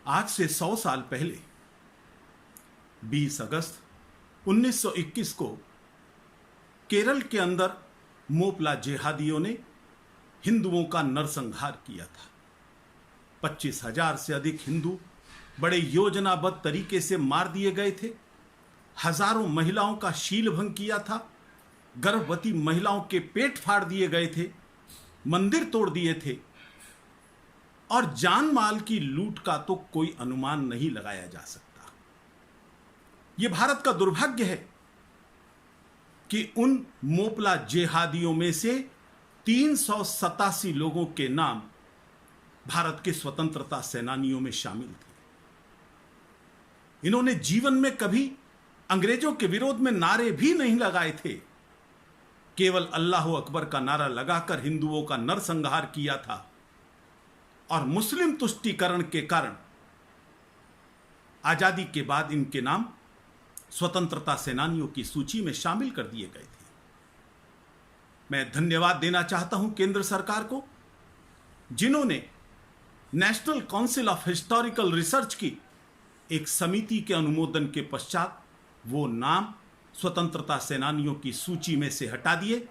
आज से 100 साल पहले 20 अगस्त 1921 को केरल के अंदर मोपला जेहादियों ने हिंदुओं का नरसंहार किया था। 25,000 से अधिक हिंदू बड़े योजनाबद्ध तरीके से मार दिए गए थे। हजारों महिलाओं का शीलभंग किया था। गर्भवती महिलाओं के पेट फाड़ दिए गए थे, मंदिर तोड़ दिए थे और जान माल की लूट का तो कोई अनुमान नहीं लगाया जा सकता। यह भारत का दुर्भाग्य है कि उन मोपला जेहादियों में से 387 लोगों के नाम भारत के स्वतंत्रता सेनानियों में शामिल थे। इन्होंने जीवन में कभी अंग्रेजों के विरोध में नारे भी नहीं लगाए थे। केवल अल्लाह अकबर का नारा लगाकर हिंदुओं का नरसंहार किया था और मुस्लिम तुष्टीकरण के कारण आजादी के बाद इनके नाम स्वतंत्रता सेनानियों की सूची में शामिल कर दिए गए थे। मैं धन्यवाद देना चाहता हूं केंद्र सरकार को, जिन्होंने national council of historical research की एक समिति के अनुमोदन के पश्चात वो नाम स्वतंत्रता सेनानियों की सूची में से हटा दिए।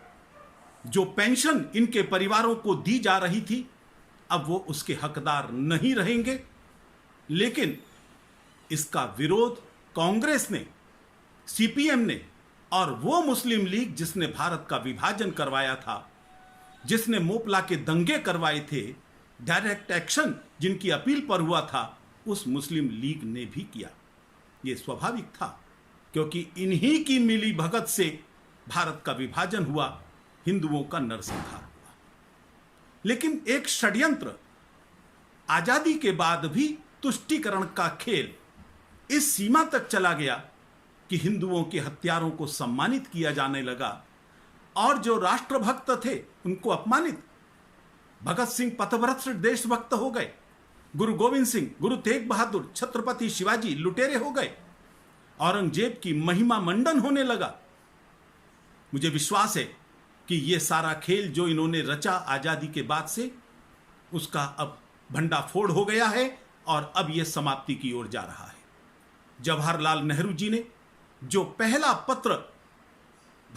जो पेंशन इनके परिवारों को दी जा रही थी, अब वो उसके हकदार नहीं रहेंगे। लेकिन इसका विरोध कांग्रेस ने, सीपीएम ने और वो मुस्लिम लीग जिसने भारत का विभाजन करवाया था, जिसने मोपला के दंगे करवाए थे, डायरेक्ट एक्शन जिनकी अपील पर हुआ था, उस मुस्लिम लीग ने भी किया। यह स्वाभाविक था, क्योंकि इन्हीं की मिली भगत से भारत का विभाजन हुआ, हिंदुओं का नरसंहार हुआ। लेकिन एक षड्यंत्र आजादी के बाद भी तुष्टीकरण का खेल इस सीमा तक चला गया कि हिंदुओं के हत्यारों को सम्मानित किया जाने लगा और जो राष्ट्रभक्त थे उनको अपमानित। भगत सिंह पथभ्रष्ट देशभक्त हो गए, गुरु गोविंद सिंह, गुरु तेग बहादुर, छत्रपति शिवाजी लुटेरे हो गए, औरंगजेब की महिमा मंडन होने लगा। मुझे विश्वास है कि यह सारा खेल जो इन्होंने रचा आजादी के बाद से, उसका अब भंडाफोड़ हो गया है और अब यह समाप्ति की ओर जा रहा है। जवाहरलाल नेहरू जी ने जो पहला पत्र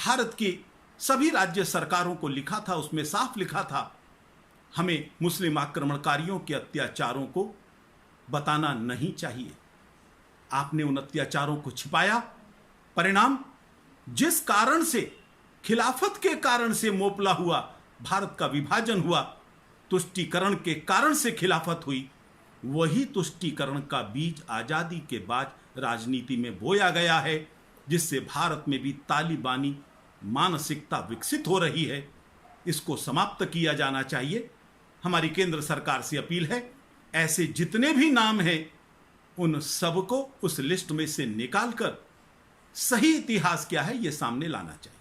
भारत की सभी राज्य सरकारों को लिखा था, उसमें साफ लिखा था, हमें मुस्लिम आक्रमणकारियों के अत्याचारों को बताना नहीं चाहिए। आपने उन अत्याचारों को छिपाया। परिणाम, जिस कारण से, खिलाफत के कारण से मोपला हुआ, भारत का विभाजन हुआ, तुष्टीकरण के कारण से खिलाफत हुई, वही तुष्टीकरण का बीज आजादी के बाद राजनीति में बोया गया है, जिससे भारत में भी तालिबानी मानसिकता विकसित हो रही है। इसको समाप्त किया जाना चाहिए। हमारी केंद्र सरकार से अपील है, ऐसे जितने भी नाम हैं उन सबको उस लिस्ट में से निकालकर सही इतिहास क्या है ये सामने लाना चाहिए।